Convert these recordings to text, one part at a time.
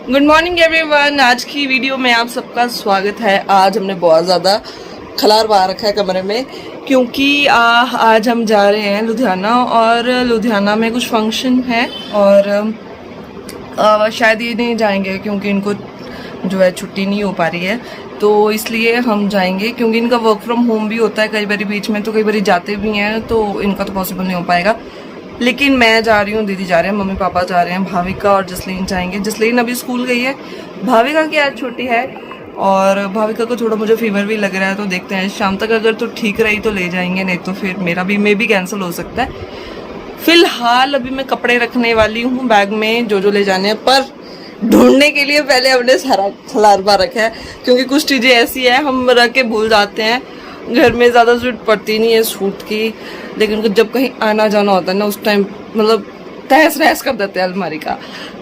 Good morning everyone. आज की video में आप सबका स्वागत है। आज हमने बहुत ज़्यादा खलार पा रखा है कमरे में, क्योंकि आज हम जा रहे हैं लुधियाना और लुधियाना में कुछ फंक्शन है और शायद ये नहीं जाएंगे क्योंकि इनको जो है छुट्टी नहीं हो पा रही है, तो इसलिए हम जाएंगे क्योंकि इनका वर्क फ्रॉम होम भी होता है कई बार बीच में, तो कई बार जाते भी हैं, तो इनका तो पॉसिबल नहीं हो पाएगा। लेकिन मैं जा रही हूँ, दीदी जा रहे हैं, मम्मी पापा जा रहे हैं, भाविका और जसलीन जाएंगे। जसलीन अभी स्कूल गई है, भाविका की आज छुट्टी है और भाविका को थोड़ा मुझे फीवर भी लग रहा है, तो देखते हैं शाम तक अगर तो ठीक रही तो ले जाएंगे, नहीं तो फिर मेरा भी मे भी कैंसिल हो सकता है। फिलहाल अभी मैं कपड़े रखने वाली हूँ बैग में जो ले जाने हैं, पर ढूंढने के लिए पहले हमने सारा खलारवा रखा है क्योंकि कुछ चीज़ें ऐसी है हम रख के भूल जाते हैं। घर में ज़्यादा जरूरत पड़ती नहीं है सूट की, लेकिन जब कहीं आना जाना होता है ना उस टाइम मतलब तहस नहस कर देते हैं अलमारी का।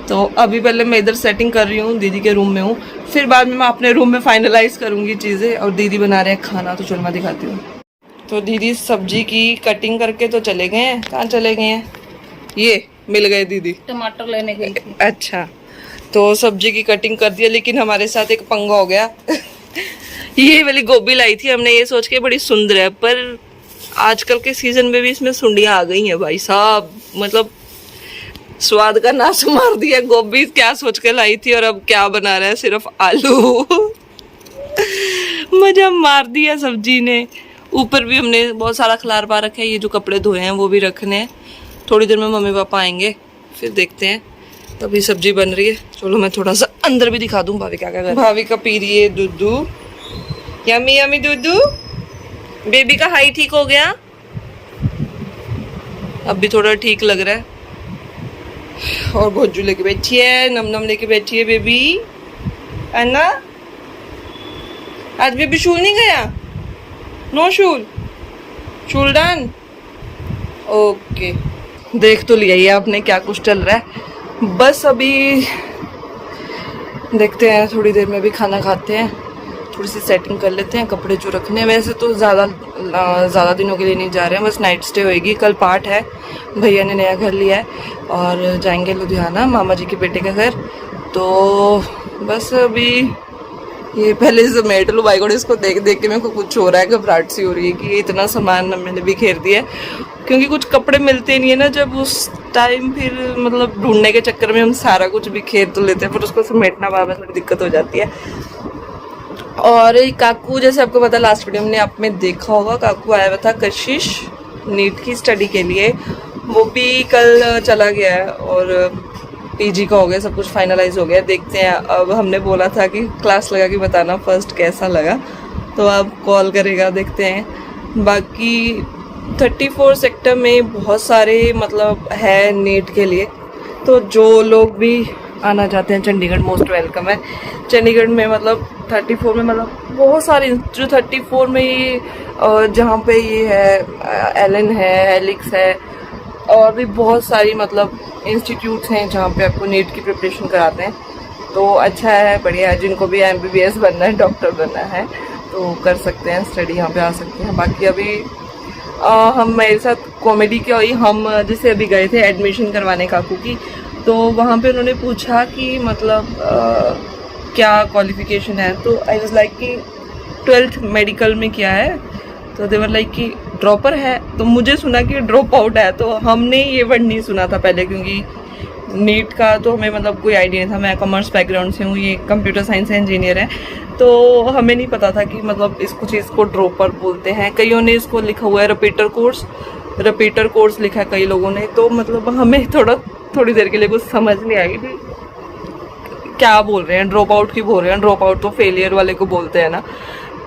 तो अभी पहले मैं इधर सेटिंग कर रही हूँ, दीदी के रूम में हूँ, फिर बाद में मैं अपने रूम में फाइनलाइज करूँगी चीज़ें। और दीदी बना रहे हैं खाना, तो चल मैं दिखाती हूँ। तो दीदी सब्जी की कटिंग करके तो चले गए हैं। कहाँ चले गए हैं? ये मिल गए दीदी, टमाटर लेने गई थी। अच्छा, तो सब्जी की कटिंग कर दिया, लेकिन हमारे साथ एक पंगा हो गया। ये वाली गोभी लाई थी हमने, ये सोच के बड़ी सुंदर है, पर आजकल के सीजन में भी इसमें सुंडियां आ गई हैं भाई साहब, मतलब स्वाद का नाश मार दिया। गोभी क्या सोच के लाई थी और अब क्या बना रहा है, सिर्फ आलू। मजा मार दिया सब्जी ने। ऊपर भी हमने बहुत सारा खलार पा रखा है, ये जो कपड़े धोए हैं वो भी रखने हैं। थोड़ी देर में मम्मी पापा आएंगे, फिर देखते हैं। तभी सब्जी बन रही है। चलो मैं थोड़ा सा अंदर भी दिखा दूं भाभी क्या कर रही है। भाभी का पी रही है दूधू, यम्मी यम्मी दूधू। बेबी का हाई ठीक हो गया, अब भी थोड़ा ठीक लग रहा है। और भोजू लेके बैठी है, नम नम लेके बैठी है बेबी, है ना? आज बेबी शूल नहीं गया? नो शूल, शूल डन, ओके। देख तो लिया ही आपने क्या कुछ चल रहा है। बस अभी देखते हैं, थोड़ी देर में भी खाना खाते हैं, थोड़ी सी सेटिंग कर लेते हैं, कपड़े जो रखने हैं। वैसे तो ज़्यादा दिनों के लिए नहीं जा रहे हैं, बस नाइट स्टे होएगी। कल पाठ है, भैया ने नया घर लिया है और जाएंगे लुधियाना मामा जी के बेटे का घर। तो बस अभी ये पहले से समेट लो भाई को, इसको देख देख के मेरे को कुछ हो रहा है, घबराहट सी हो रही है कि इतना सामान मैंने बिखेर दिया है, क्योंकि कुछ कपड़े मिलते नहीं है ना जब उस टाइम, फिर मतलब ढूंढने के चक्कर में हम सारा कुछ बिखेर तो लेते हैं, फिर उसको समेटना बाद में थोड़ी दिक्कत हो जाती है। और काकू, जैसे आपको पता लास्ट वीडियो में आप में देखा होगा, काकू आया हुआ था कशिश नीट की स्टडी के लिए, वो भी कल चला गया है और पीजी का हो गया, सब कुछ फाइनलाइज हो गया। देखते हैं, अब हमने बोला था कि क्लास लगा के बताना फर्स्ट कैसा लगा, तो अब कॉल करेगा, देखते हैं। बाकी 34 सेक्टर में बहुत सारे मतलब है नीट के लिए, तो जो लोग भी आना चाहते हैं चंडीगढ़ मोस्ट वेलकम है। चंडीगढ़ में मतलब 34 में मतलब बहुत सारे, जो 34 में ये जहाँ पे ये है एलन है, एलिक्स है, और भी बहुत सारी मतलब इंस्टीट्यूट्स हैं जहाँ पे आपको नीट की प्रिपरेशन कराते हैं। तो अच्छा है, बढ़िया है। जिनको भी MBBS बनना है, डॉक्टर बनना है, तो कर सकते हैं स्टडी, यहाँ पे आ सकते हैं। बाकी अभी हम मेरे साथ कॉमेडी की हुई, हम जैसे अभी गए थे एडमिशन करवाने काकू की, तो वहाँ पे उन्होंने पूछा कि मतलब क्या क्वालिफिकेशन है, तो आई वाज लाइक कि 12th मेडिकल में क्या है, तो देवर लाइक कि ड्रॉपर है, तो मुझे सुना कि ड्रॉप आउट है, तो हमने ये वर्ड नहीं सुना था पहले, क्योंकि नीट का तो हमें मतलब कोई आइडिया नहीं था। मैं कॉमर्स बैकग्राउंड से हूँ, ये कंप्यूटर साइंस इंजीनियर है, तो हमें नहीं पता था कि मतलब इसको चीज़ को ड्रॉपर बोलते हैं। कईयों ने इसको लिखा हुआ है रिपीटर कोर्स लिखा है कई लोगों ने, तो मतलब हमें थोड़ी देर के लिए कुछ समझ नहीं आई थी क्या बोल रहे हैं, ड्रॉप आउट क्यों बोल रहे हैं। ड्रॉप आउट तो फेलियर वाले को बोलते हैं ना,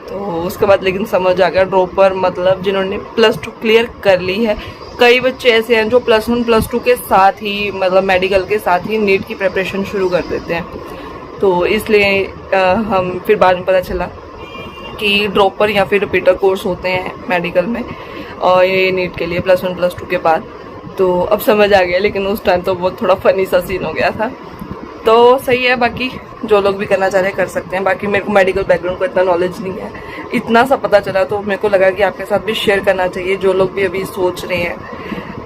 तो उसके बाद लेकिन समझ आ गया ड्रॉपर मतलब जिन्होंने +2 क्लियर कर ली है। कई बच्चे ऐसे हैं जो +1 +2 के साथ ही मतलब मेडिकल के साथ ही नीट की प्रिपरेशन शुरू कर देते हैं, तो इसलिए हम फिर बाद में पता चला कि ड्रॉपर या फिर रिपीटर कोर्स होते हैं मेडिकल में, और ये नीट के लिए +1 +2 के बाद। तो अब समझ आ गया, लेकिन उस टाइम तो बहुत थोड़ा फनी सा सीन हो गया था। तो सही है, बाकी जो लोग भी करना चाह रहे हैं कर सकते हैं। बाकी मेरे को मेडिकल बैकग्राउंड का इतना नॉलेज नहीं है, इतना सा पता चला, तो मेरे को लगा कि आपके साथ भी शेयर करना चाहिए, जो लोग भी अभी सोच रहे हैं।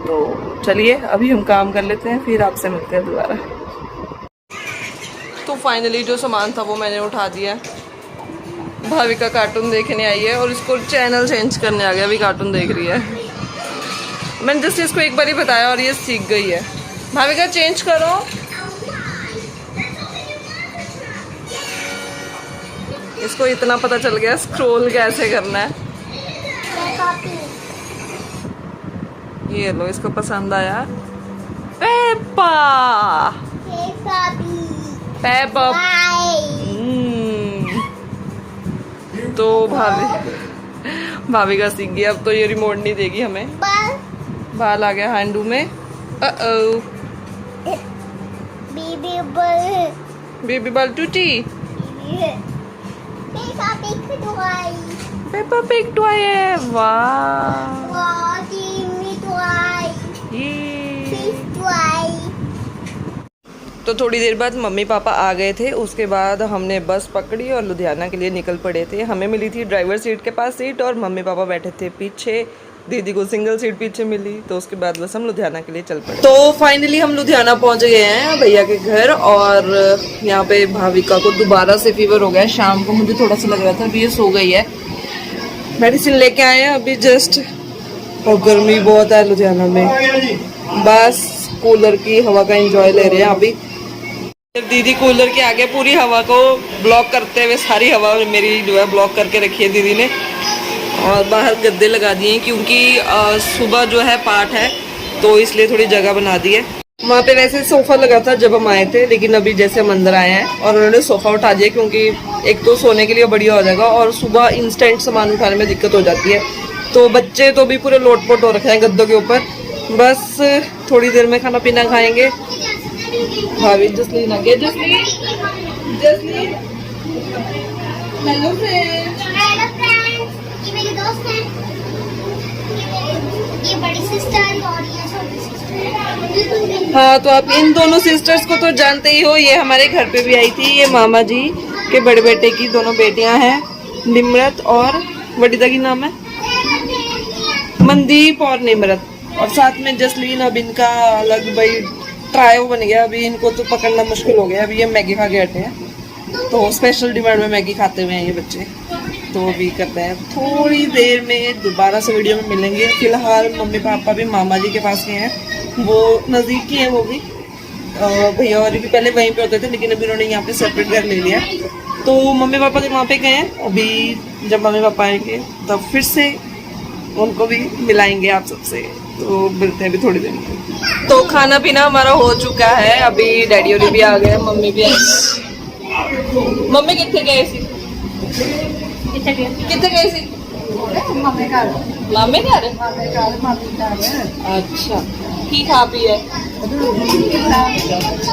तो चलिए अभी हम काम कर लेते हैं, फिर आपसे मिलते हैं दोबारा। तो फाइनली जो सामान था वो मैंने उठा दिया। भाविका कार्टून देखने आई है और इसको चैनल चेंज करने आ गया, अभी कार्टून देख रही है। मैंने जस्ट इसको एक बार ही बताया और ये सीख गई है। भाविका चेंज करो। इसको इतना पता चल गया स्क्रॉल कैसे करना है। ये लो, इसको पसंद आया। Peppa Peppa. तो भाभी का सीख गया। अब तो ये रिमोट नहीं देगी हमें। बाल आ गया हैंडू में। बेबी बाल टूटी। पेप्पा पिग टॉय है। वाह तो थोड़ी देर बाद मम्मी पापा आ गए थे। उसके बाद हमने बस पकड़ी और लुधियाना के लिए निकल पड़े थे। हमें मिली थी ड्राइवर सीट के पास सीट और मम्मी पापा बैठे थे पीछे। दीदी को सिंगल सीट पीछे मिली। तो उसके बाद बस हम लुधियाना के लिए चल पड़े। तो फाइनली हम लुधियाना पहुंच गए हैं भैया के घर। और यहाँ पे भाविका को दोबारा से फीवर हो गया। शाम को मुझे थोड़ा सा लग रहा था, अभी ये सो गई है। मेडिसिन लेके आए हैं अभी जस्ट। और गर्मी बहुत है लुधियाना में, बस कूलर की हवा का एंजॉय ले रहे हैं अभी। दीदी कूलर के आगे पूरी हवा को ब्लॉक करते हुए सारी हवा मेरी जो है ब्लॉक करके रखी है दीदी ने। और बाहर गद्दे लगा दिए क्योंकि सुबह जो है पाठ है तो इसलिए थोड़ी जगह बना दी है। वहाँ पे वैसे सोफा लगा था जब हम आए थे, लेकिन अभी जैसे हम अंदर आए हैं और उन्होंने सोफा उठा दिया क्योंकि एक तो सोने के लिए बढ़िया हो जाएगा और सुबह इंस्टेंट सामान उठाने में दिक्कत हो जाती है। तो बच्चे तो भी पूरे लोटपोट हो रखे हैं गद्दों के ऊपर। बस थोड़ी देर में खाना पीना खाएंगे। भाभी जसलीन आ गया। Jasleen hello friends. ये मेरी दोस्त है, ये बड़ी सिस्टर और ये छोटी सिस्टर। हाँ तो आप इन दोनों सिस्टर्स को तो जानते ही हो। ये हमारे घर पे भी आई थी। ये मामा जी के बड़े बेटे की दोनों बेटियां हैं, निम्रत और बड़ीदा की नाम है मनदीप और निम्रत। और साथ में जसलीन। अब इनका अलग भाई ट्रायो बन गया। अभी इनको तो पकड़ना मुश्किल हो गया। अभी ये मैगी खा के हटे हैं तो स्पेशल डिमांड में मैगी खाते हुए हैं ये बच्चे। तो अभी करते हैं थोड़ी देर में दोबारा से वीडियो में मिलेंगे। फिलहाल मम्मी पापा भी मामा जी के पास गए हैं, वो नज़दीक ही हैं वो भी। भैया और भी पहले वहीं पे होते थे लेकिन अभी उन्होंने यहाँ पे सेपरेट घर ले लिया। तो मम्मी पापा तो वहाँ पे गए हैं। अभी जब मम्मी पापा आएंगे तब फिर से उनको भी मिलाएंगे आप सबसे। तो मिलते हैं अभी थोड़ी देर में। तो खाना पीना हमारा हो चुका है। अभी डैडी और भी आ गए, मम्मी भी आ गए। मम्मी कितने गए सी? कितने गए सी? मामे घर। मामे घर? अच्छा की खा पी है?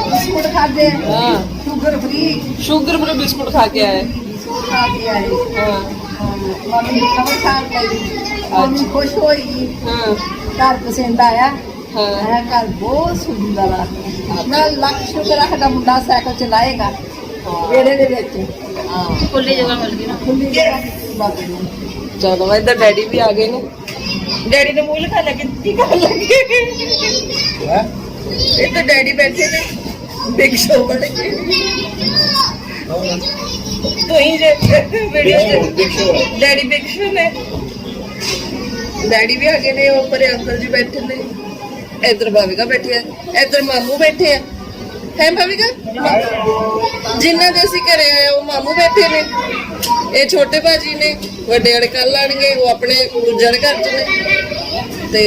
बिस्कुट खाते हैं। हाँ शुगर फ्री बिस्कुट खा के आए। खा के आए। मम्मी मम्मी खुश होगी। घर पसंद आया। घर बहुत सुंदर है। मैं लख शुक्र रखदा मुंडा साइकिल चलाएगा वेड़े दे विच। खुली जगह मिल गई ना। खुली जगह। चलो इधर डैडी भी आ गए ने। डैडी ने मूल खा लगे की खा लगे। इधर डैडी बैठे ने बिग शो बड़े तो ही जे वीडियो डैडी बिग शो ने। डैडी भी आ गए ने। ऊपर अंकल जी बैठे ने। इधर भाविका बैठी है, इधर मामू बैठे हैं। है भाविका जिन्ना दे ਅਸੀਂ ਘਰੇ ਆਏ ਉਹ ਮਾਮੂ ਬੈਠੇ ਨੇ। ਇਹ ਛੋਟੇ ਭਾਜੀ ਨੇ, ਵੱਡੇ ਅੜਕਲ ਲਾਣਗੇ ਉਹ ਆਪਣੇ ਗੁੱਜਰ ਘਰ ਚ ਨੇ। ਤੇ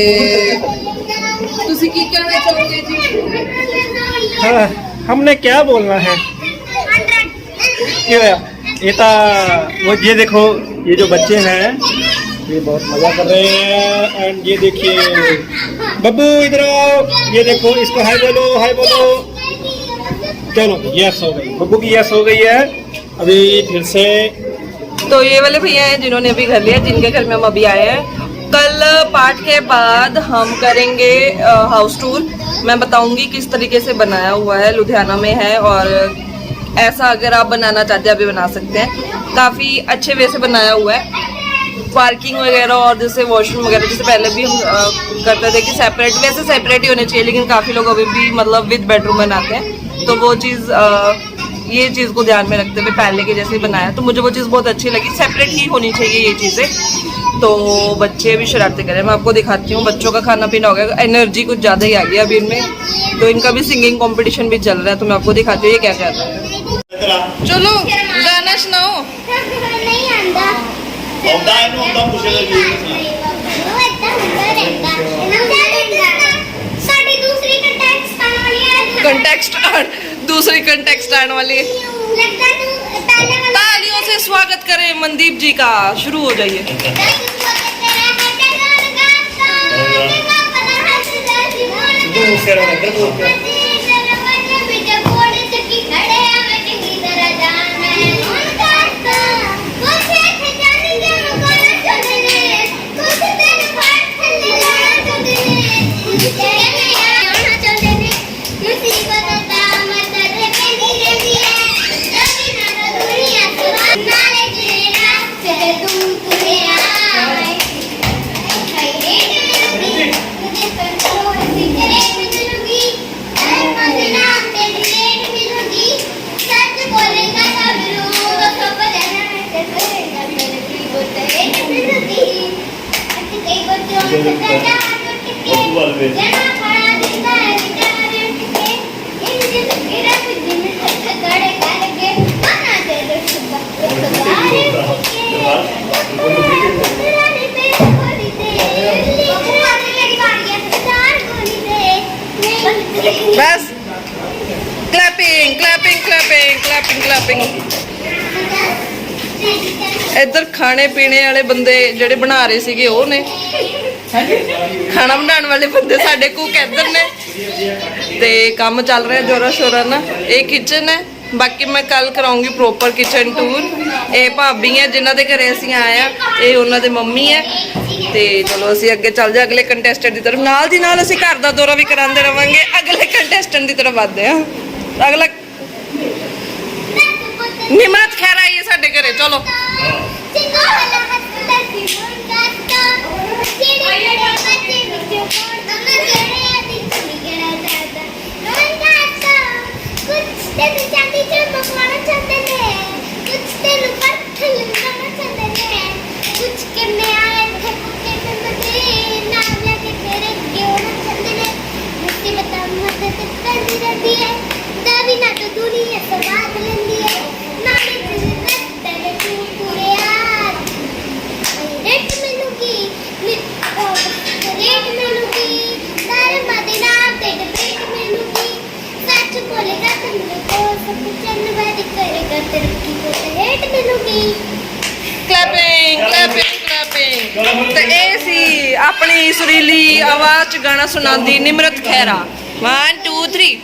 ਤੁਸੀਂ ਕੀ ਕਹਿਣਾ ਚਾਹੋਗੇ ਜੀ? हाँ हमने क्या बोलना है? ये तो वो ये देखो ये जो बच्चे हैं ये बहुत मजा कर रहे हैं। एंड ये देखिए बब्बू इधर आओ, ये देखो इसको हाय बोलो हाय बोलो। चलो यस हो गई, बब्बू की यस हो गई है। अभी फिर से तो ये वाले भैया हैं जिन्होंने अभी घर लिया, जिनके घर में हम अभी आए हैं। कल पाठ के बाद हम करेंगे हाउस टूर। मैं बताऊंगी किस तरीके से बनाया हुआ है, लुधियाना में है। और ऐसा अगर आप बनाना चाहते हैं अभी बना सकते हैं। काफ़ी अच्छे वे से बनाया हुआ है। पार्किंग वगैरह और जैसे वॉशरूम वगैरह जैसे पहले भी हम करते थे कि सेपरेट, वैसे सेपरेट ही होने चाहिए, लेकिन काफ़ी लोग अभी भी मतलब विद बेडरूम बनाते हैं। तो वो चीज़ ये चीज़ को ध्यान में रखते हुए पहले के जैसे ही बनाया, तो मुझे वो चीज़ बहुत अच्छी लगी। सेपरेट ही होनी चाहिए ये चीज़ें। तो बच्चे भी शरारतें करें, मैं आपको दिखाती हूँ। बच्चों का खाना पीना हो गया, एनर्जी कुछ ज़्यादा ही आ गई अभी इनमें। तो इनका भी सिंगिंग कंपटीशन भी चल रहा है, तो मैं आपको दिखाती हूँ ये क्या कहता है। चलो गाना सुनाओ। नहीं आंदा ਆਉਂਦਾ ਇਹਨੂੰ ਆਉਂਦਾ ਪੁੱਛੇਗਾ ਜੀ ਸਾਡੀ ਦੂਸਰੀ ਕੰਟੈਕਟ ਆਉਣ ਵਾਲੀ ਹੈ। कंटेक्स्ट दूसरी कंटेक्स्ट आने वाली है। लगता तू पहले वाला तालियों से स्वागत करें मनदीप जी का। शुरू हो जाइए। ਸਿੱਧੂ ਮੂਸੇਵਾਲਾ ਇੱਧਰ ਬੋਲ ਕੇ बस clapping clapping clapping clapping clapping. इधर खाने पीने वाले बंदे ਜਿਹੜੇ ਬਣਾ ਰਹੇ ਸੀਗੇ ਉਹ ਨੇ, ਖਾਣਾ ਬਣਾਉਣ ਵਾਲੇ ਬੰਦੇ ਸਾਡੇ ਕੁੱਕ ਇੱਧਰ ਨੇ ਤੇ ਕੰਮ ਚੱਲ ਰਿਹਾ ਜੋਰਾਂ ਸ਼ੋਰਾਂ ਨਾਲ। ਇਹ ਕਿਚਨ ਹੈ, ਬਾਕੀ ਮੈਂ ਕੱਲ ਕਰਾਉਂਗੀ ਪ੍ਰੋਪਰ ਕਿਚਨ ਟੂਰ। ਇਹ ਭਾਬੀ ਹੈ ਜਿਨ੍ਹਾਂ ਦੇ ਘਰੇ ਅਸੀਂ ਆਏ ਆ, ਇਹ ਉਹਨਾਂ ਦੇ ਮੰਮੀ ਹੈ। ਤੇ ਚਲੋ ਅਸੀਂ ਅੱਗੇ ਚੱਲ ਜਾ ਅਗਲੇ ਕੰਟੈਸਟੈਂਟ ਦੀ ਤਰਫ। ਨਾਲ ਦੀ ਨਾਲ ਅਸੀਂ ਘਰ ਦਾ ਦੌਰਾ ਵੀ ਕਰਾਉਂਦੇ ਰਵਾਂਗੇ। ਅਗਲੇ ਕੰਟੈਸਟੈਂਟ ਦੀ ਤਰਫ ਵਧਦੇ ਆ। ਅਗਲਾ ਨਿਮਰਤ ਖੈਰ ਆਈ ਹੈ ਸਾਡੇ ਘਰੇ। ਚਲੋ क्लैपिंग क्लैपिंग क्लैपिंग। तो ये सी अपनी सुरीली आवाज च गाना सुनाती निमरत खैरा। 1 2 3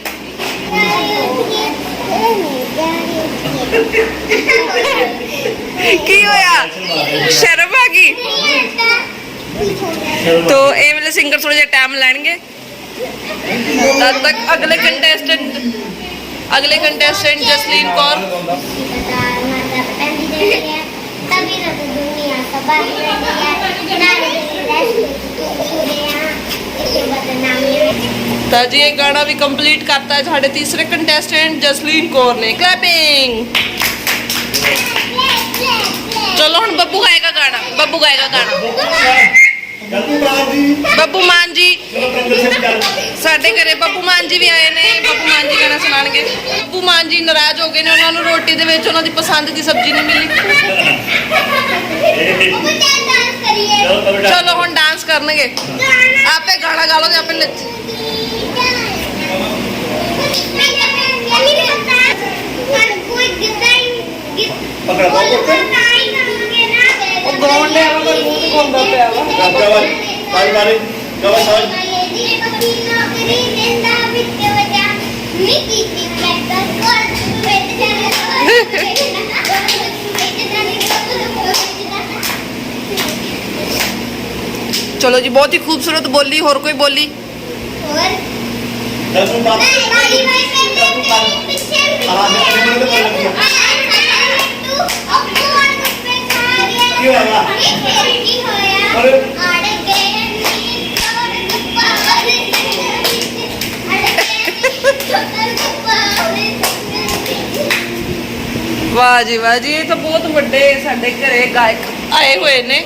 की होया? शर्म आ गई। तो ये वाले सिंगर थोड़ा जिहा टाइम लैणगे, तब तक अगले कंटेस्टेंट जसलीन कौर। तो जी ये गाना भी कंप्लीट करता है साढ़े तीसरे कंटेस्टेंट जसलीन कौर ने। क्लैपिंग। चलो हम बब्बू गाएगा गाना। बब्बू गाएगा गाना। ਬੱਬੂ ਮਾਨ ਜੀ ਸਾਡੇ ਘਰੇ ਬੱਬੂ ਮਾਨ ਜੀ ਵੀ ਆਏ ਨੇ। ਬੱਬੂ ਮਾਨ ਜੀ ਗਾਣਾ ਸੁਣਾਣਗੇ। ਬੱਬੂ ਮਾਨ ਜੀ ਨਾਰਾਜ਼ ਹੋ ਗਏ ਨੇ, ਉਹਨਾਂ ਨੂੰ ਰੋਟੀ ਦੇ ਵਿੱਚ ਉਹਨਾਂ ਦੀ ਪਸੰਦ ਦੀ ਸਬਜ਼ੀ ਨਹੀਂ ਮਿਲੀ। ਚਲੋ ਹੁਣ ਡਾਂਸ ਕਰਨਗੇ। ਆਪੇ ਗਾਣਾ ਗਾ ਲਓ ਤੇ ਆਪੇ ਨੱਚ। ਉਹ ਗਾਉਣ ਡਿਆ ਵਾ, ਪਰ ਮੂੰਹ ਤੇ ਗਾਉਂਦਾ ਪਿਆ ਵਾ। चलो जी बहुत ही खूबसूरत बोली। और कोई बोली? वाह जी वाह जी, ये तो बहुत बड़े साडे घरे गायक आए हुए ने।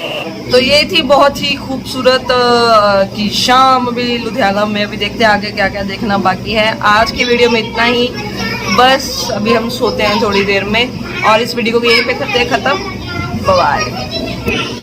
तो ये थी बहुत ही खूबसूरत की शाम भी लुधियाना में। अभी देखते हैं आगे क्या क्या देखना बाकी है। आज की वीडियो में इतना ही, बस अभी हम सोते हैं थोड़ी देर में और इस वीडियो को यहीं पे करते हैं खत्म। बाय।